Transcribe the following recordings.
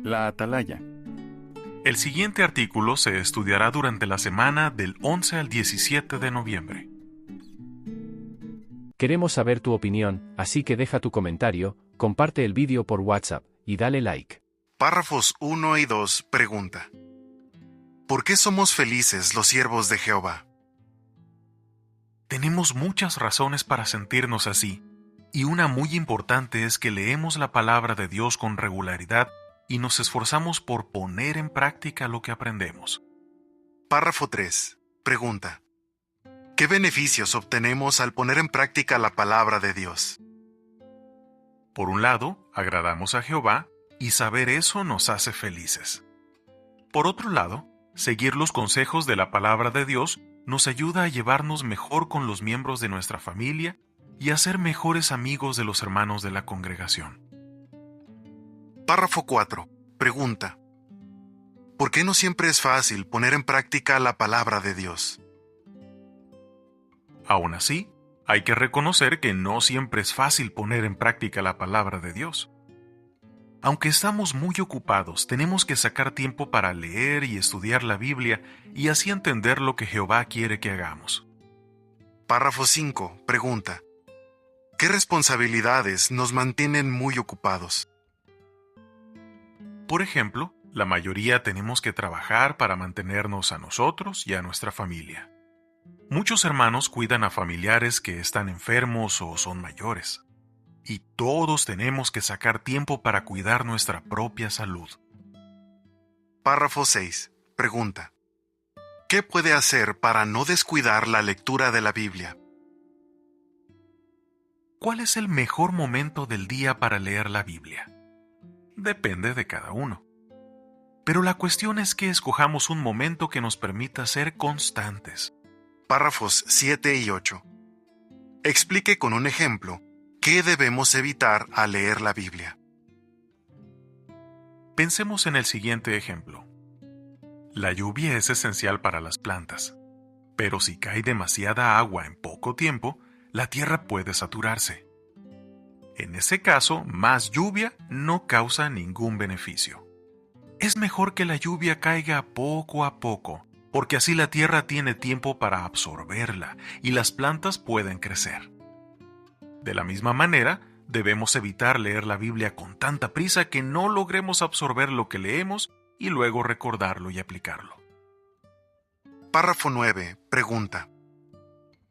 La Atalaya. El siguiente artículo se estudiará durante la semana del 11 al 17 de noviembre. Queremos saber tu opinión, así que deja tu comentario, comparte el vídeo por WhatsApp y dale like. Párrafos 1 y 2 pregunta: ¿por qué somos felices los siervos de Jehová? Tenemos muchas razones para sentirnos así, y una muy importante es que leemos la palabra de Dios con regularidad y nos esforzamos por poner en práctica lo que aprendemos. Párrafo 3 pregunta: ¿qué beneficios obtenemos al poner en práctica la palabra de Dios? Por un lado, agradamos a Jehová, y saber eso nos hace felices. Por otro lado, seguir los consejos de la palabra de Dios nos ayuda a llevarnos mejor con los miembros de nuestra familia y a ser mejores amigos de los hermanos de la congregación. Párrafo 4 pregunta: ¿por qué no siempre es fácil poner en práctica la palabra de Dios? Aún así, hay que reconocer que no siempre es fácil poner en práctica la palabra de Dios. Aunque estamos muy ocupados, tenemos que sacar tiempo para leer y estudiar la Biblia y así entender lo que Jehová quiere que hagamos. Párrafo 5 pregunta: ¿qué responsabilidades nos mantienen muy ocupados? Por ejemplo, la mayoría tenemos que trabajar para mantenernos a nosotros y a nuestra familia. Muchos hermanos cuidan a familiares que están enfermos o son mayores. Y todos tenemos que sacar tiempo para cuidar nuestra propia salud. Párrafo 6 pregunta: ¿qué puede hacer para no descuidar la lectura de la Biblia? ¿Cuál es el mejor momento del día para leer la Biblia? Depende de cada uno. Pero la cuestión es que escojamos un momento que nos permita ser constantes. Párrafos 7 y 8. Explique con un ejemplo qué debemos evitar al leer la Biblia. Pensemos en el siguiente ejemplo. La lluvia es esencial para las plantas, pero si cae demasiada agua en poco tiempo, la tierra puede saturarse. En ese caso, más lluvia no causa ningún beneficio. Es mejor que la lluvia caiga poco a poco, porque así la tierra tiene tiempo para absorberla y las plantas pueden crecer. De la misma manera, debemos evitar leer la Biblia con tanta prisa que no logremos absorber lo que leemos y luego recordarlo y aplicarlo. Párrafo 9 pregunta: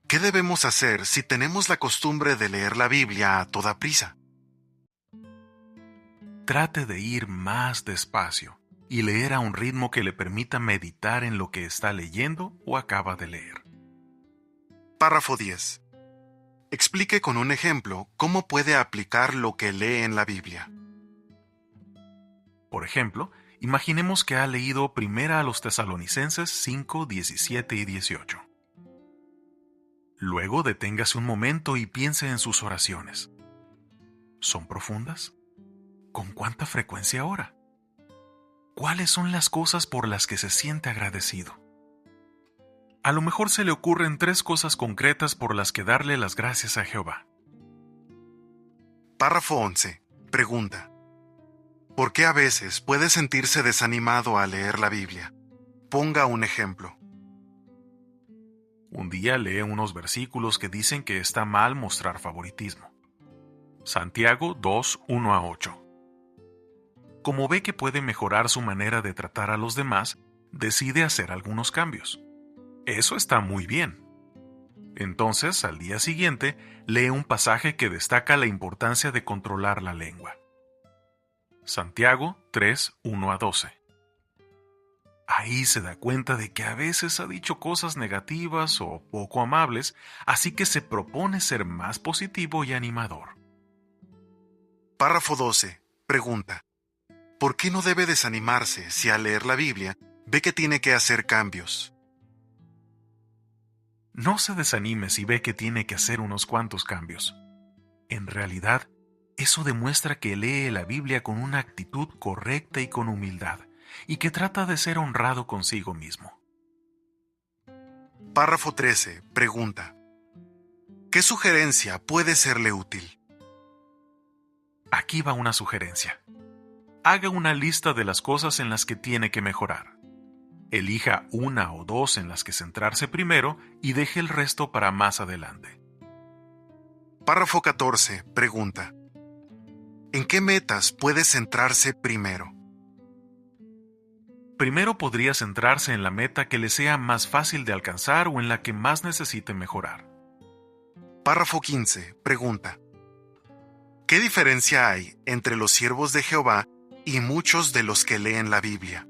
¿qué debemos hacer si tenemos la costumbre de leer la Biblia a toda prisa? Trate de ir más despacio y leer a un ritmo que le permita meditar en lo que está leyendo o acaba de leer. Párrafo 10. Explique con un ejemplo cómo puede aplicar lo que lee en la Biblia. Por ejemplo, imaginemos que ha leído primero a los Tesalonicenses 5, 17 y 18. Luego deténgase un momento y piense en sus oraciones. ¿Son profundas? ¿Con cuánta frecuencia ora? ¿Cuáles son las cosas por las que se siente agradecido? A lo mejor se le ocurren 3 cosas concretas por las que darle las gracias a Jehová. Párrafo 11. Pregunta: ¿por qué a veces puede sentirse desanimado al leer la Biblia? Ponga un ejemplo. Un día lee unos versículos que dicen que está mal mostrar favoritismo. Santiago 2, 1 a 8. Como ve que puede mejorar su manera de tratar a los demás, decide hacer algunos cambios. Eso está muy bien. Entonces, al día siguiente, lee un pasaje que destaca la importancia de controlar la lengua. Santiago 3, 1 a 12. Ahí se da cuenta de que a veces ha dicho cosas negativas o poco amables, así que se propone ser más positivo y animador. Párrafo 12. Pregunta: ¿por qué no debe desanimarse si al leer la Biblia ve que tiene que hacer cambios? No se desanime si ve que tiene que hacer unos cuantos cambios. En realidad, eso demuestra que lee la Biblia con una actitud correcta y con humildad, y que trata de ser honrado consigo mismo. Párrafo 13. Pregunta: ¿qué sugerencia puede serle útil? Aquí va una sugerencia. haga una lista de las cosas en las que tiene que mejorar. Elija una o dos en las que centrarse primero y deje el resto para más adelante. Párrafo 14. Pregunta. ¿En qué metas puede centrarse primero? Primero podría centrarse en la meta que le sea más fácil de alcanzar o en la que más necesite mejorar. Párrafo 15. Pregunta. ¿Qué diferencia hay entre los siervos de Jehová y muchos de los que leen la Biblia?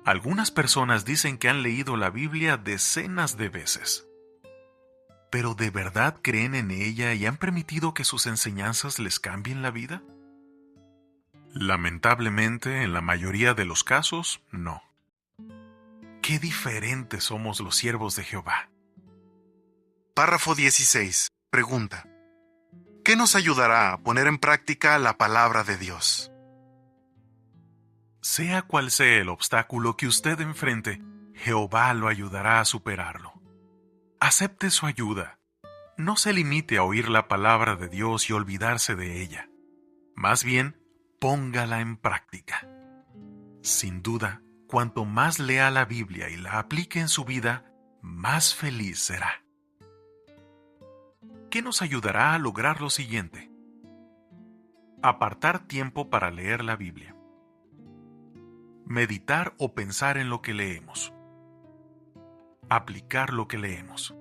Algunas personas dicen que han leído la Biblia decenas de veces. ¿Pero de verdad creen en ella y han permitido que sus enseñanzas les cambien la vida? Lamentablemente, en la mayoría de los casos, no. Qué diferentes somos los siervos de Jehová. Párrafo 16. Pregunta. ¿Qué nos ayudará a poner en práctica la palabra de Dios? Sea cual sea el obstáculo que usted enfrente, Jehová lo ayudará a superarlo. Acepte su ayuda. No se limite a oír la palabra de Dios y olvidarse de ella. Más bien, póngala en práctica. Sin duda, cuanto más lea la Biblia y la aplique en su vida, más feliz será. ¿Qué nos ayudará a lograr lo siguiente? Apartar tiempo para leer la Biblia. Meditar o pensar en lo que leemos. Aplicar lo que leemos.